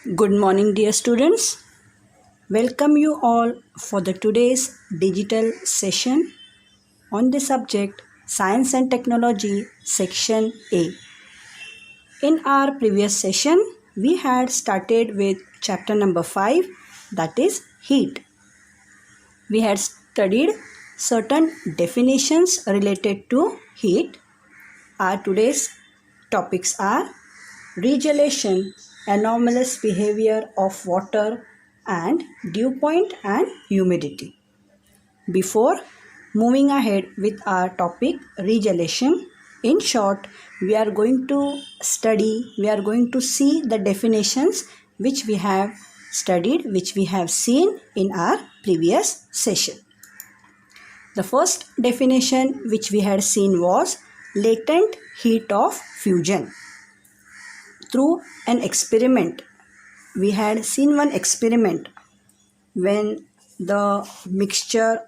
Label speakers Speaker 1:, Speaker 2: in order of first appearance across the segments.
Speaker 1: Good morning, dear students. Welcome you all for the today's digital session on the subject Science and Technology Section A. In our previous session, we had started with chapter number 5, that is heat. We had studied certain definitions related to heat. Our today's topics are regelation, anomalous behavior of water, and dew point and humidity. Before moving ahead with our topic regelation, in short, we are going to see the definitions which we have studied, which we have seen in our previous session. The first definition which we had seen was latent heat of fusion. Through an experiment, we had seen one experiment when the mixture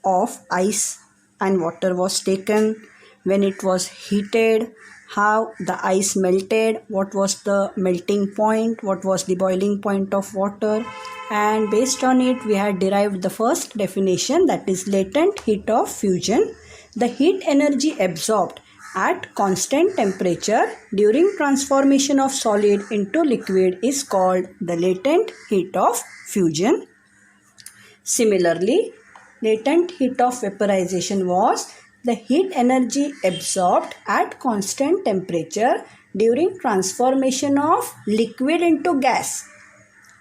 Speaker 1: of ice and water was taken, when it was heated, how the ice melted, what was the melting point, what was the boiling point of water, and based on it we had derived the first definition, that is latent heat of fusion. The heat energy absorbed at constant temperature during transformation of solid into liquid is called the latent heat of fusion. Similarly, latent heat of vaporization was the heat energy absorbed at constant temperature during transformation of liquid into gas.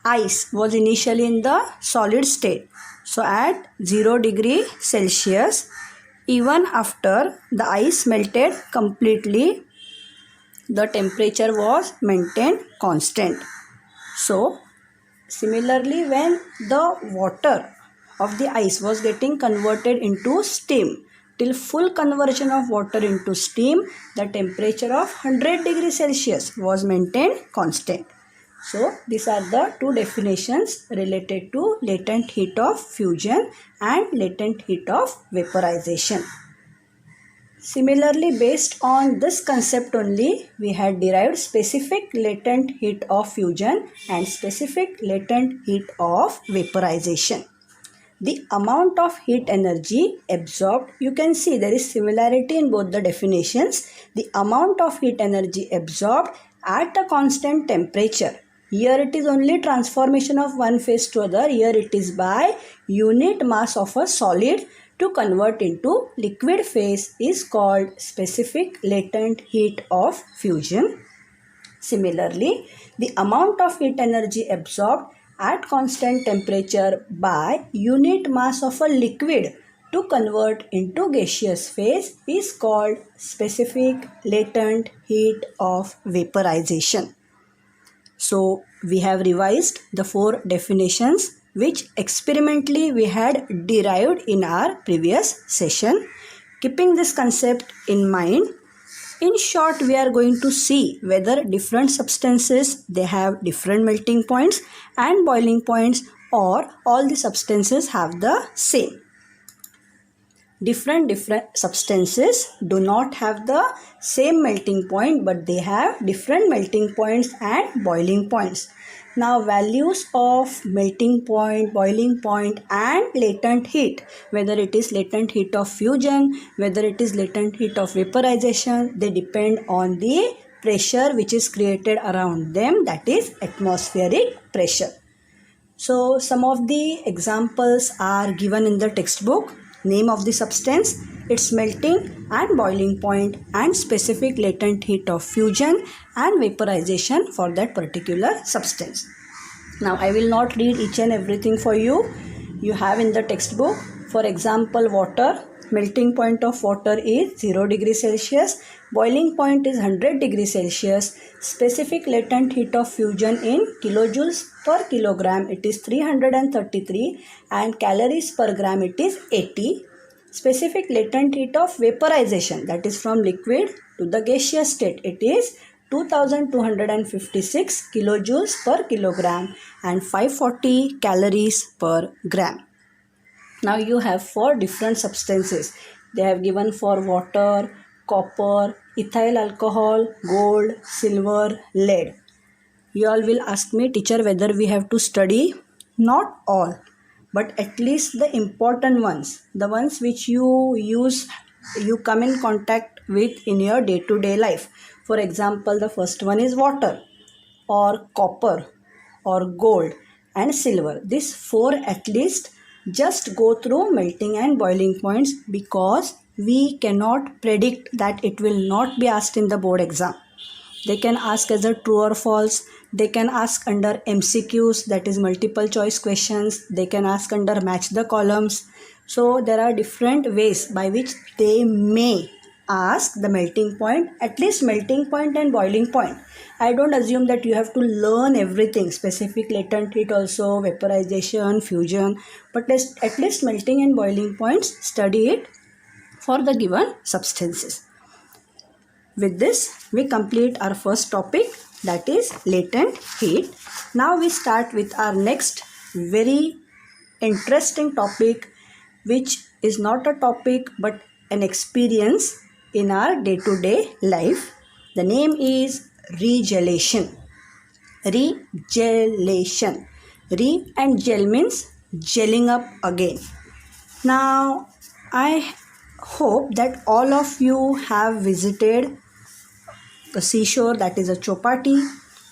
Speaker 1: Ice was initially in the solid state. So at 0 degree Celsius, even after the ice melted completely, the temperature was maintained constant. So, similarly, when the water of the ice was getting converted into steam, till full conversion of water into steam, the temperature of 100 degrees Celsius was maintained constant. So, these are the two definitions related to latent heat of fusion and latent heat of vaporization. Similarly, based on this concept only, we had derived specific latent heat of fusion and specific latent heat of vaporization. The amount of heat energy absorbed, you can see there is similarity in both the definitions. The amount of heat energy absorbed at a constant temperature. Here it is only transformation of one phase to other. Here it is by unit mass of a solid to convert into liquid phase is called specific latent heat of fusion. Similarly, the amount of heat energy absorbed at constant temperature by unit mass of a liquid to convert into gaseous phase is called specific latent heat of vaporization. So, we have revised the 4 definitions which experimentally we had derived in our previous session. Keeping this concept in mind, in short, we are going to see whether different substances, they have different melting points and boiling points, or all the substances have the same. Different substances do not have the same melting point, but they have different melting points and boiling points. Now, values of melting point, boiling point and latent heat, whether it is latent heat of fusion, whether it is latent heat of vaporization, they depend on the pressure which is created around them, that is atmospheric pressure. So, some of the examples are given in the textbook. Name of the substance, its melting and boiling point, and specific latent heat of fusion and vaporization for that particular substance. Now, I will not read each and everything for you. You have in the textbook. For example, water. Melting point of water is 0 degrees Celsius. Boiling point is 100 degrees Celsius. Specific latent heat of fusion in kilojoules per kilogram, it is 333, and calories per gram, it is 80. Specific latent heat of vaporization, that is from liquid to the gaseous state, it is 2256 kilojoules per kilogram and 540 calories per gram. Now you have 4 different substances. They have given for water, copper, ethyl alcohol, gold, silver, lead. You all will ask me, teacher, whether we have to study. Not all, but at least the important ones, the ones which you come in contact with in your day-to-day life. For example, the first one is water, or copper, or gold and silver. These four at least just go through melting and boiling points, because we cannot predict that it will not be asked in the board exam. They can ask as a true or false. They can ask under MCQs, that is multiple choice questions. They can ask under match the columns. So there are different ways by which they may ask the melting point, at least melting point and boiling point. I don't assume that you have to learn everything, specific latent heat also, vaporization, fusion, but at least melting and boiling points, study it for the given substances. With this, we complete our first topic, that is latent heat. Now we start with our next very interesting topic, which is not a topic but an experience in our day-to-day life. The name is regelation. Regelation. Re and gel means gelling up again. Now, I hope that all of you have visited the seashore, that is a Chopati,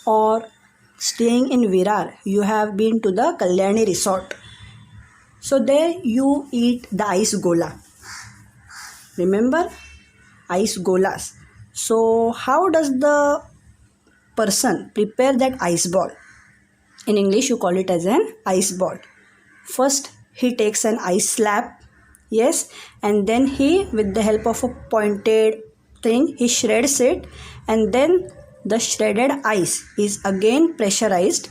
Speaker 1: or staying in Virar, you have been to the Kalyani resort. So there you eat the ice gola. Remember? Ice golas. So how does the person prepare that ice ball? In English you call it as an ice ball. First he takes an ice slab, yes, and then he, with the help of a pointed thing, he shreds it, and then the shredded ice is again pressurized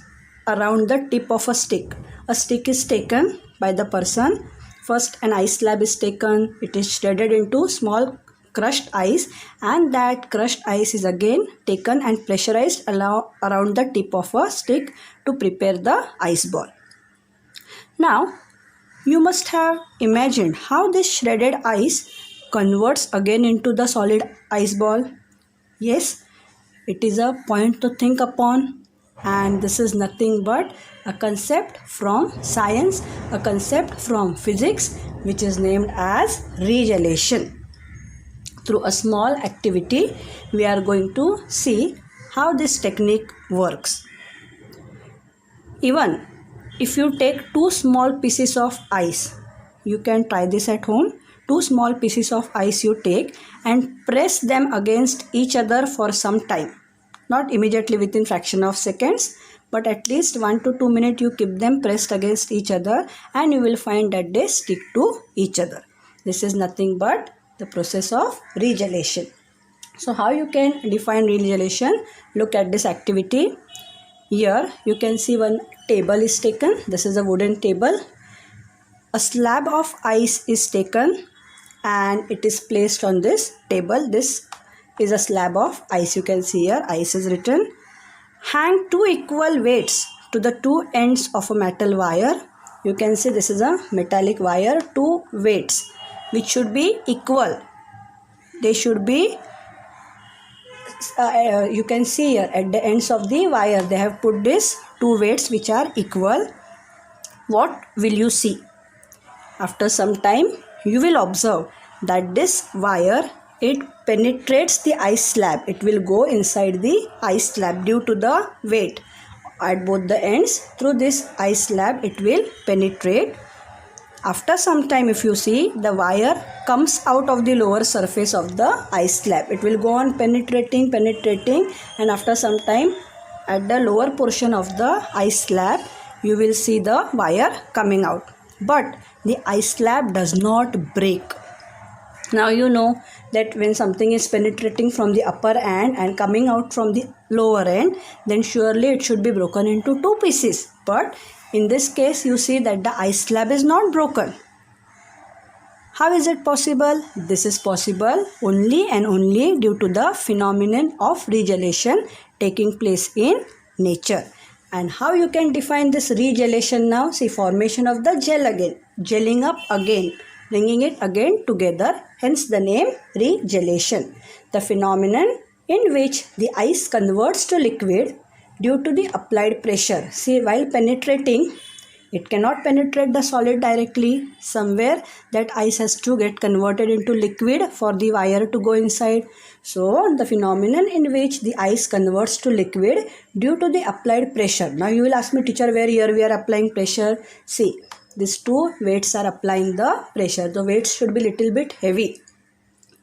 Speaker 1: around the tip of a stick. A stick is taken by the person. First an ice slab is taken, it is shredded into small crushed ice, and that crushed ice is again taken and pressurized around the tip of a stick to prepare the ice ball. Now you must have imagined how this shredded ice converts again into the solid ice ball. Yes, it is a point to think upon, and this is nothing but a concept from science, a concept from physics, which is named as regelation. Through a small activity, we are going to see how this technique works. Even if you take two small pieces of ice, you can try this at home. Two small pieces of ice you take and press them against each other for some time. Not immediately within fraction of seconds, but at least 1 to 2 minutes you keep them pressed against each other, and you will find that they stick to each other. This is nothing but the process of regelation. So how you can define regelation? Look at this activity. Here you can see one table is taken. This is a wooden table. A slab of ice is taken and it is placed on this table. This is a slab of ice. You can see here ice is written. Hang two equal weights to the two ends of a metal wire. You can see this is a metallic wire, two weights which should be equal. They should be, you can see here at the ends of the wire they have put this two weights which are equal. What will you see? After some time you will observe that this wire, it penetrates the ice slab. It will go inside the ice slab due to the weight at both the ends. Through this ice slab it will penetrate. After some time, if you see, the wire comes out of the lower surface of the ice slab. It will go on penetrating, and after some time at the lower portion of the ice slab you will see the wire coming out. But the ice slab does not break. Now you know that when something is penetrating from the upper end and coming out from the lower end, then surely it should be broken into two pieces. But in this case you see that the ice slab is not broken. How is it possible? This is possible only and only due to the phenomenon of regelation taking place in nature. And how you can define this regelation now? See, formation of the gel again, gelling up again, bringing it again together, hence the name regelation. The phenomenon in which the ice converts to liquid due to the applied pressure. See, while penetrating, it cannot penetrate the solid directly. Somewhere that ice has to get converted into liquid for the wire to go inside. So the phenomenon in which the ice converts to liquid due to the applied pressure. Now you will ask me, teacher, where here we are applying pressure? See, these two weights are applying the pressure. The weights should be little bit heavy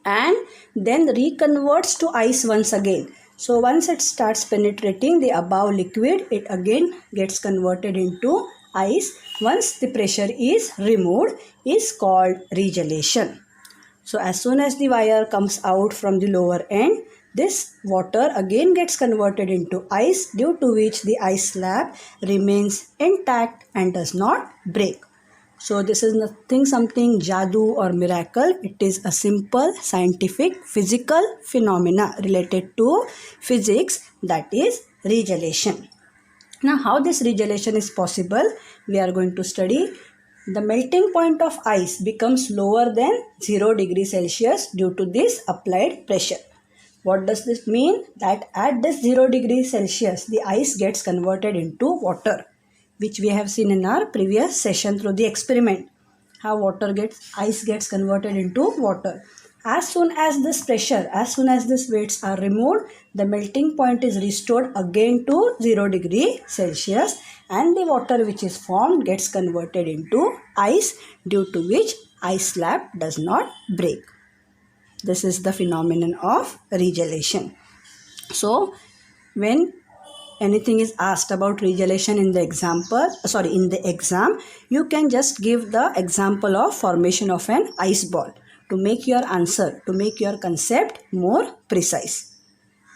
Speaker 1: and then reconverts to ice once again. So once it starts penetrating the above liquid, it again gets converted into ice. Once the pressure is removed, is called regelation. So as soon as the wire comes out from the lower end, this water again gets converted into ice, due to which the ice slab remains intact and does not break. So this is nothing something jadoo or miracle. It is a simple scientific physical phenomena related to physics, that is regelation. Now how this regelation is possible, we are going to study. The melting point of ice becomes lower than 0 degrees Celsius due to this applied pressure. What does this mean? That at this 0 degrees Celsius, the ice gets converted into water, which we have seen in our previous session through the experiment. How ice gets converted into water. As soon as this pressure, as soon as these weights are removed, the melting point is restored again to 0 degree Celsius and the water which is formed gets converted into ice, due to which ice slab does not break. This is the phenomenon of regelation. So when anything is asked about regelation in the exam, you can just give the example of formation of an ice ball to make your answer, to make your concept more precise.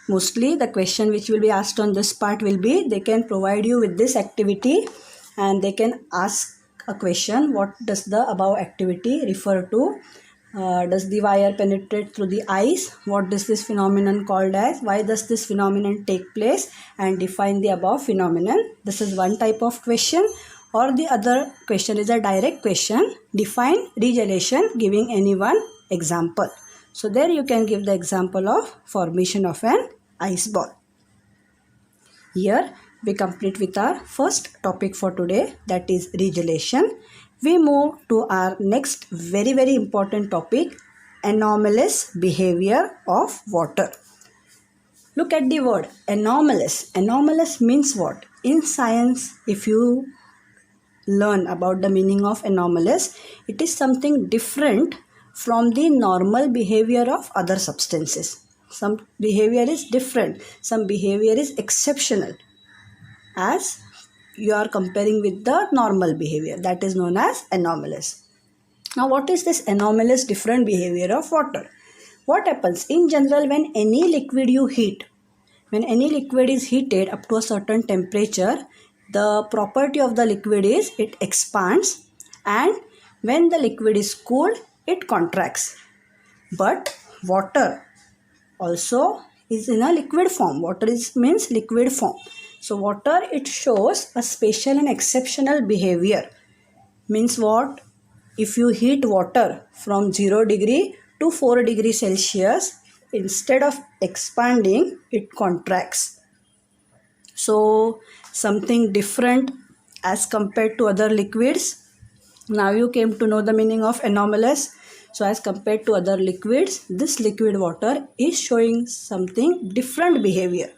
Speaker 1: Mostly the question which will be asked on this part will be, they can provide you with this activity and they can ask a question, what does the above activity refer to? Does the wire penetrate through the ice? What is this phenomenon called as? Why does this phenomenon take place? And define the above phenomenon. This is one type of question. Or the other question is a direct question. Define regelation, giving any one example. So there you can give the example of formation of an ice ball. Here we complete with our first topic for today, that is regelation. We move to our next very important topic, anomalous behavior of water. Look at the word anomalous. Anomalous means what? In science, if you learn about the meaning of anomalous, it is something different from the normal behavior of other substances. Some behavior is different, some behavior is exceptional, as you are comparing with the normal behavior, that is known as anomalous. Now what is this anomalous different behavior of water? What happens in general when any liquid you heat? When any liquid is heated up to a certain temperature, the property of the liquid is it expands, and when the liquid is cooled, it contracts. But water also is in a liquid form. Water means liquid form. So water, it shows a special and exceptional behavior. Means what? If you heat water from 0 degree to 4 degrees Celsius, instead of expanding, it contracts. So something different as compared to other liquids. Now you came to know the meaning of anomalous. So as compared to other liquids, this liquid water is showing something different behavior.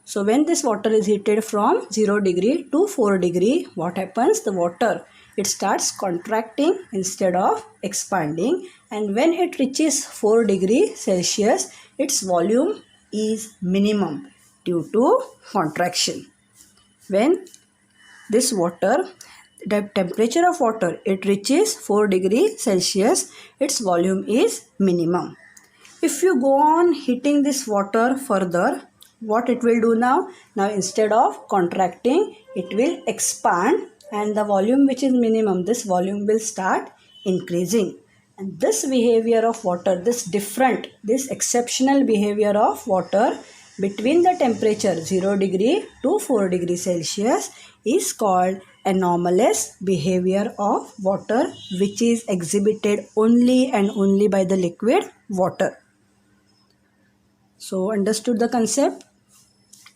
Speaker 1: So when this water is heated from 0 degree to 4 degree, what happens? The water, it starts contracting instead of expanding, and when it reaches 4 degree Celsius, its volume is minimum due to contraction. When this water, the temperature of water, it reaches 4 degree Celsius, its volume is minimum. If you go on heating this water further, what it will do now? Now instead of contracting, it will expand, and the volume which is minimum, this volume will start increasing. And this behavior of water, this exceptional behavior of water between the temperature 0 degree to 4 degree Celsius is called anomalous behavior of water, which is exhibited only and only by the liquid water. So understood the concept?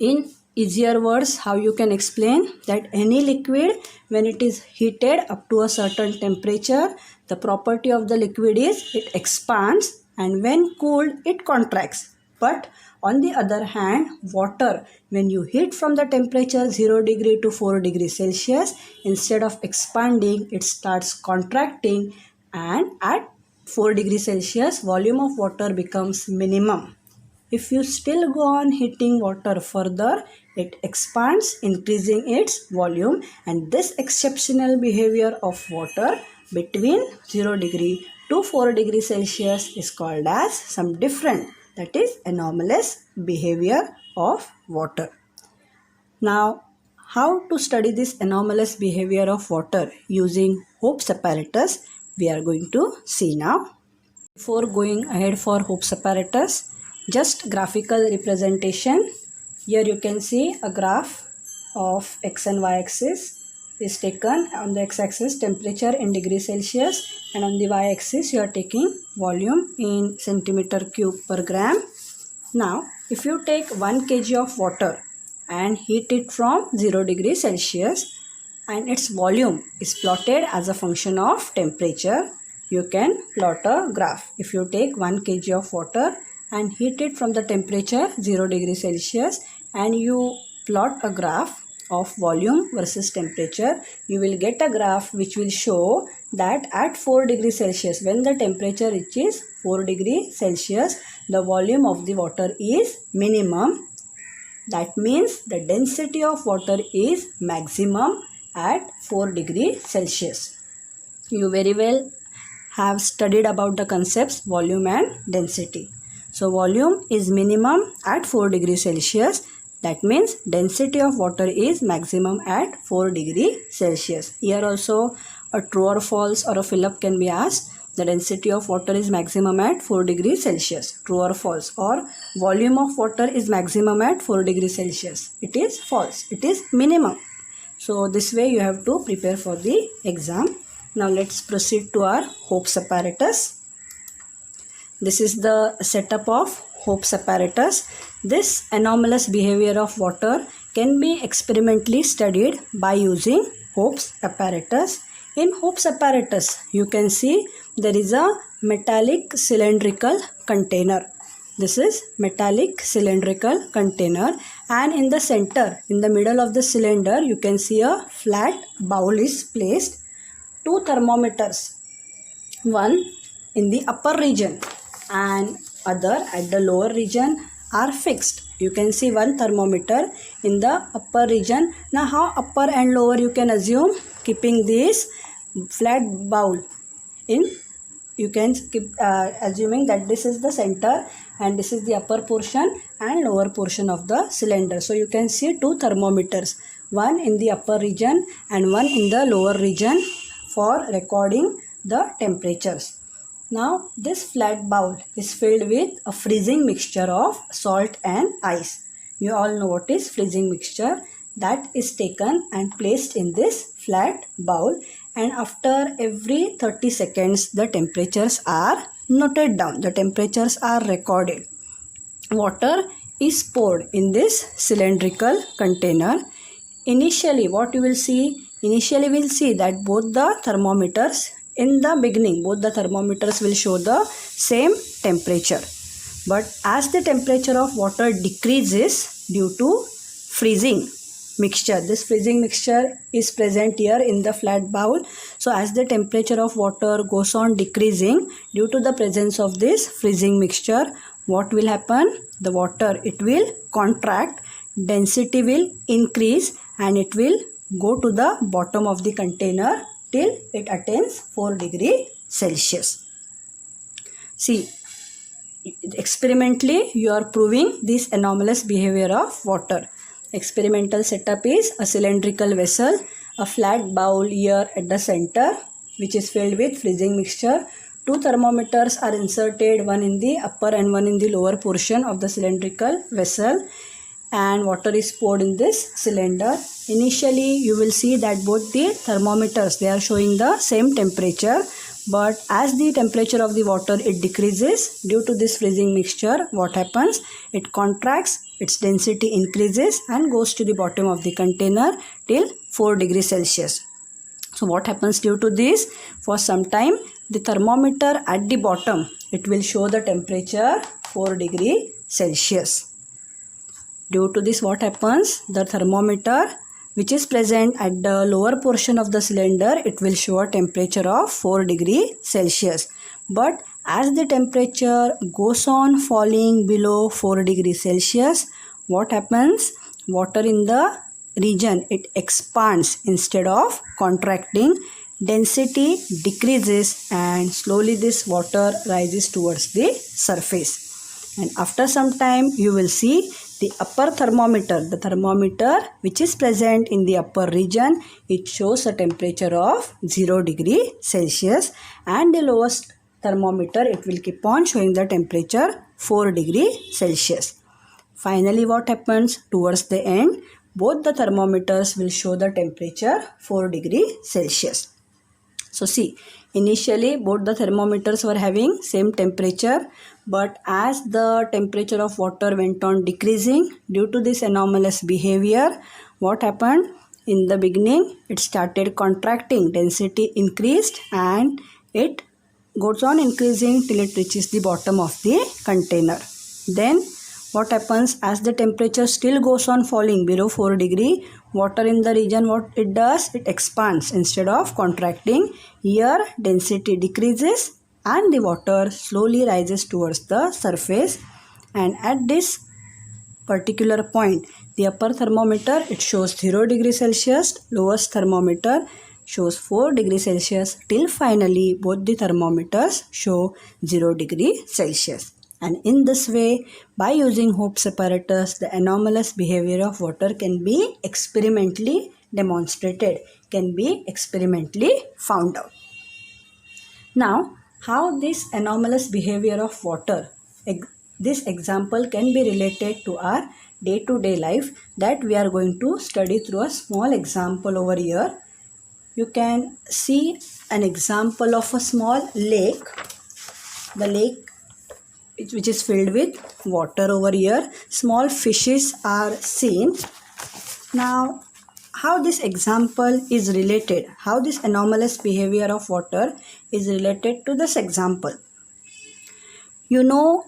Speaker 1: In easier words, how you can explain that any liquid, when it is heated up to a certain temperature, the property of the liquid is it expands, and when cooled it contracts. But on the other hand, water, when you heat from the temperature 0 degree to 4 degree Celsius, instead of expanding, it starts contracting, and at 4 degree Celsius, volume of water becomes minimum. If you still go on heating water further, it expands, increasing its volume, and this exceptional behavior of water between 0 degree to 4 degree Celsius is called as some different, that is anomalous behavior of water. Now, how to study this anomalous behavior of water using Hope's apparatus, we are going to see now. Before going ahead for Hope's apparatus, just graphical representation. Here you can see a graph of x and y axis is taken. On the x axis temperature in degree Celsius, and on the y axis you are taking volume in centimeter cube per gram. Now if you take 1 kg of water and heat it from 0 degree Celsius and its volume is plotted as a function of temperature, you can plot a graph. If you take 1 kg of water and heat it from the temperature 0 degree Celsius and you plot a graph of volume versus temperature, you will get a graph which will show that at 4 degree Celsius, when the temperature reaches 4 degree Celsius, the volume of the water is minimum. That means the density of water is maximum at 4 degree Celsius. You very well have studied about the concepts volume and density. So volume is minimum at 4 degrees Celsius. That means density of water is maximum at 4 degree Celsius. Here also a true or false or a fill-up can be asked. The density of water is maximum at 4 degrees Celsius. True or false. Or volume of water is maximum at 4 degrees Celsius. It is false. It is minimum. So this way you have to prepare for the exam. Now let's proceed to our Hope's apparatus. This is the setup of Hope's apparatus. This anomalous behavior of water can be experimentally studied by using Hope's apparatus. In Hope's apparatus, you can see there is a metallic cylindrical container. This is metallic cylindrical container, and in the center, in the middle of the cylinder, you can see a flat bowl is placed. 2 thermometers, one in the upper region and other at the lower region are fixed. You can see one thermometer in the upper region. Now how upper and lower you can assume? Keeping this flat bowl in, you can keep assuming that this is the center and this is the upper portion and lower portion of the cylinder. So you can see 2 thermometers, one in the upper region and one in the lower region for recording the temperatures. Now this flat bowl is filled with a freezing mixture of salt and ice. You all know what is freezing mixture. That is taken and placed in this flat bowl, and after every 30 seconds the temperatures are noted down. The temperatures are recorded. Water is poured in this cylindrical container. Initially what you will see? Initially we will see that both the thermometers, in the beginning both the thermometers will show the same temperature. But as the temperature of water decreases due to freezing mixture, this freezing mixture is present here in the flat bowl. So as the temperature of water goes on decreasing due to the presence of this freezing mixture, what will happen? The water, it will contract, density will increase, and it will go to the bottom of the container till it attains 4 degree Celsius. See, experimentally you are proving this anomalous behavior of water. Experimental setup is a cylindrical vessel, a flat bowl here at the center which is filled with freezing mixture. 2 thermometers are inserted, one in the upper and one in the lower portion of the cylindrical vessel, and water is poured in this cylinder. Initially you will see that both the thermometers, they are showing the same temperature, but as the temperature of the water it decreases due to this freezing mixture, what happens? It contracts its density increases and goes to the bottom of the container till 4 degrees Celsius. So what happens due to this? For some time the thermometer at the bottom, it will show the temperature 4 degrees Celsius. Due to this, what happens? The thermometer which is present at the lower portion of the cylinder, it will show a temperature of 4 degrees Celsius. But as the temperature goes on falling below 4 degrees Celsius, what happens? Water in the region, it expands instead of contracting. Density decreases and slowly this water rises towards the surface. And after some time you will see the upper thermometer, the thermometer which is present in the upper region, it shows a temperature of 0 degree Celsius, and the lowest thermometer, it will keep on showing the temperature 4 degree Celsius. Finally, what happens? Towards the end, both the thermometers will show the temperature 4 degree Celsius. So see, initially both the thermometers were having same temperature, but as the temperature of water went on decreasing due to this anomalous behavior, what happened? In the beginning, it started contracting, density increased and it goes on increasing till it reaches the bottom of the container. Then what happens? As the temperature still goes on falling below 4 degree, water in the region, what it does? It expands instead of contracting. Here density decreases and the water slowly rises towards the surface, and at this particular point, the upper thermometer, it shows 0 degrees Celsius, lowest thermometer shows 4 degrees Celsius, till finally both the thermometers show 0 degree Celsius. And in this way, by using Hope's apparatus, the anomalous behavior of water can be experimentally demonstrated, can be experimentally found out. Now, how this anomalous behavior of water, this example can be related to our day-to-day life, that we are going to study through a small example over here. You can see an example of a small lake. The lake which is filled with water over here. Small fishes are seen. Now, how this example is related, how this anomalous behavior of water is related to this example. You know,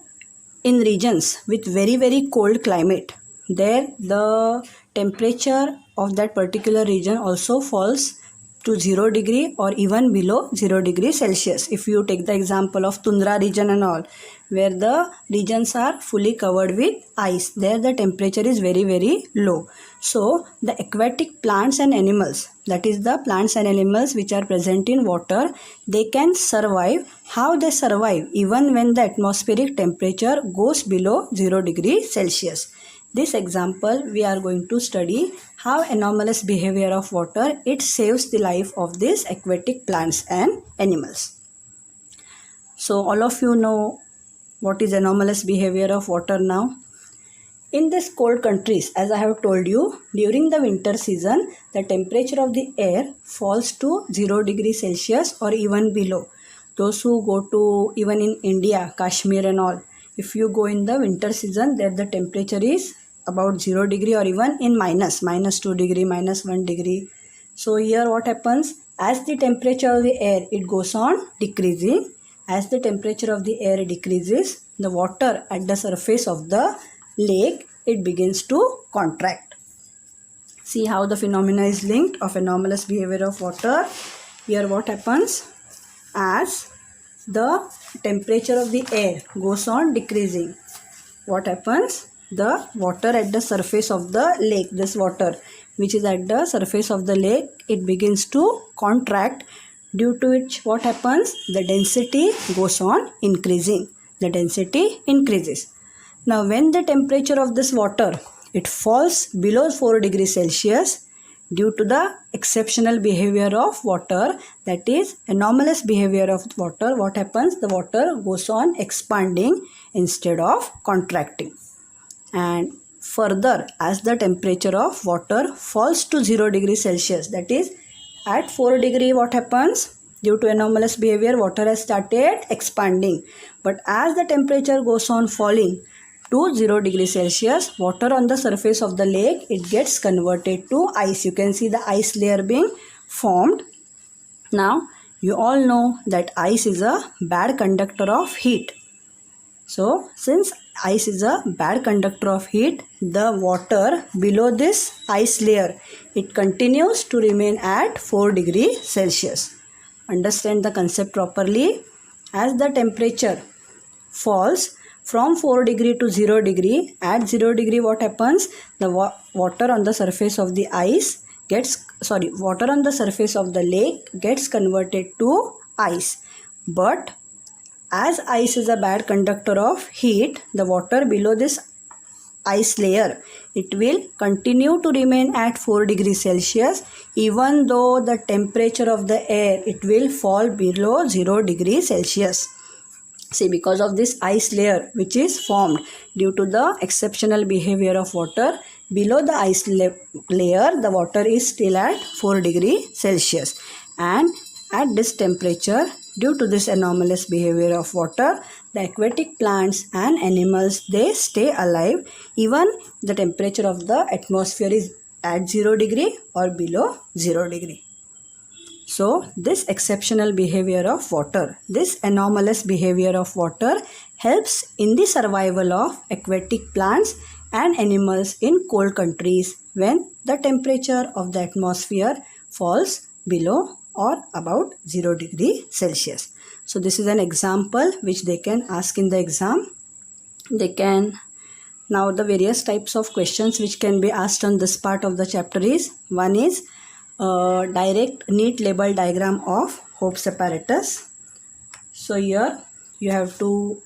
Speaker 1: in regions with very cold climate, there the temperature of that particular region also falls to 0 degree or even below 0 degree Celsius. If you take the example of Tundra region and all, where the regions are fully covered with ice, there the temperature is very low. So the aquatic plants and animals, that is the plants and animals which are present in water, they can survive. How they survive? Even when the atmospheric temperature goes below 0 degree Celsius. This example, we are going to study how anomalous behavior of water, it saves the life of these aquatic plants and animals. So all of you know what is anomalous behavior of water now. In these cold countries, as I have told you, during the winter season, the temperature of the air falls to 0 degree Celsius or even below. Those who go to even in India, Kashmir and all, if you go in the winter season, there the temperature is about 0 degree or even in minus 2 degree, minus 1 degree. So here what happens? As the temperature of the air, it goes on decreasing. As the temperature of the air decreases, the water at the surface of the lake, it begins to contract. See how the phenomena is linked of anomalous behavior of water. Here what happens? As the temperature of the air goes on decreasing, what happens? The water at the surface of the lake, this water which is at the surface of the lake, it begins to contract, due to which what happens? The density goes on increasing. The density increases. Now when the temperature of this water, it falls below 4 degrees Celsius, due to the exceptional behavior of water, that is anomalous behavior of water, what happens? The water goes on expanding instead of contracting. And further, as the temperature of water falls to 0 degrees Celsius, that is at 4 degree, what happens? Due to anomalous behavior, water has started expanding. But as the temperature goes on falling to 0 degrees Celsius, water on the surface of the lake, it gets converted to ice. You can see the ice layer being formed. Now you all know that ice is a bad conductor of heat. So since ice is a bad conductor of heat, the water below this ice layer, it continues to remain at 4 degrees Celsius. Understand the concept properly. As the temperature falls from 4 degree to 0 degree, at 0 degree what happens? The water on the surface of the water on the surface of the lake gets converted to ice. But as ice is a bad conductor of heat, the water below this ice layer, it will continue to remain at 4 degrees Celsius even though the temperature of the air, it will fall below 0 degrees Celsius. See, because of this ice layer which is formed due to the exceptional behavior of water, below the ice layer, the water is still at 4 degrees Celsius. And at this temperature, due to this anomalous behavior of water, the aquatic plants and animals, they stay alive even the temperature of the atmosphere is at 0 degree or below 0 degree. So this exceptional behavior of water, this anomalous behavior of water helps in the survival of aquatic plants and animals in cold countries when the temperature of the atmosphere falls below or about 0 degree Celsius. So this is an example which they can ask in the exam. Now the various types of questions which can be asked on this part of the chapter is, one is direct neat label diagram of Hope's apparatus. So here you have to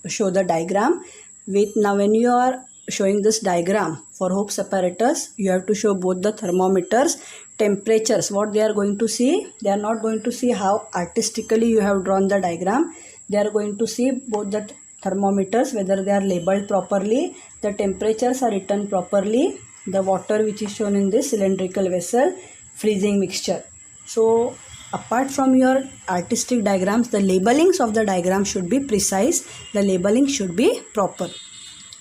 Speaker 1: show the diagram with, now when you are showing this diagram for Hope's apparatus, you have to show both the thermometers, temperatures. What they are going to see, they are not going to see how artistically you have drawn the diagram. They are going to see both the thermometers, whether they are labeled properly, the temperatures are written properly, the water which is shown in this cylindrical vessel, freezing mixture. So apart from your artistic diagrams, the labelings of the diagram should be precise, the labeling should be proper.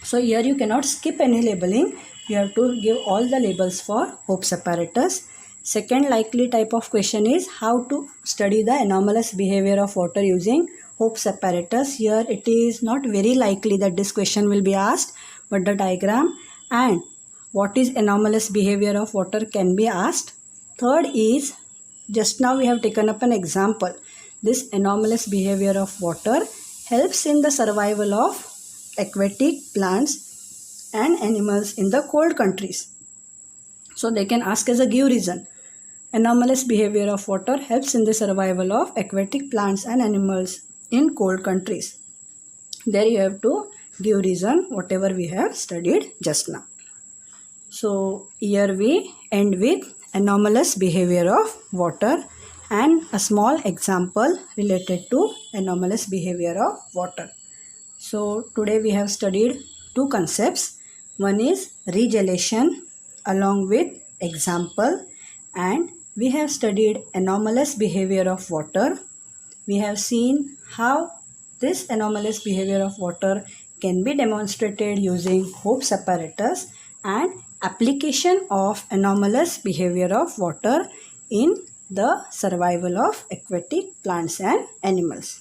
Speaker 1: So here you cannot skip any labeling, you have to give all the labels for Hope's apparatus. Second likely type of question is how to study the anomalous behavior of water using Hope's apparatus. Here it is not very likely that this question will be asked, but the diagram and what is anomalous behavior of water can be asked. Third is, just now we have taken up an example. This anomalous behavior of water helps in the survival of aquatic plants and animals in the cold countries. So they can ask as a give reason. Anomalous behavior of water helps in the survival of aquatic plants and animals in cold countries. There you have to give reason whatever we have studied just now. So here we end with anomalous behavior of water and a small example related to anomalous behavior of water. So today we have studied two concepts. One is regelation along with example, and we have studied anomalous behavior of water. We have seen how this anomalous behavior of water can be demonstrated using Hope's apparatus and application of anomalous behavior of water in the survival of aquatic plants and animals.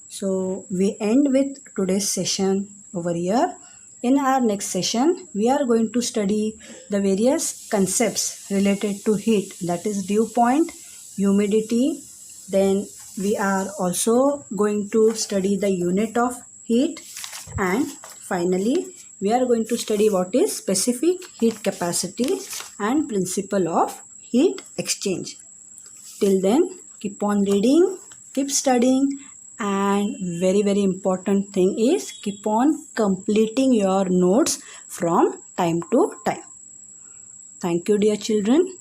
Speaker 1: So we end with today's session over here. In our next session, we are going to study the various concepts related to heat, that is dew point, humidity. Then we are also going to study the unit of heat, and finally we are going to study what is specific heat capacity and principle of heat exchange. Till then, keep on reading, keep studying, and very important thing is keep on completing your notes from time to time. Thank you, dear children.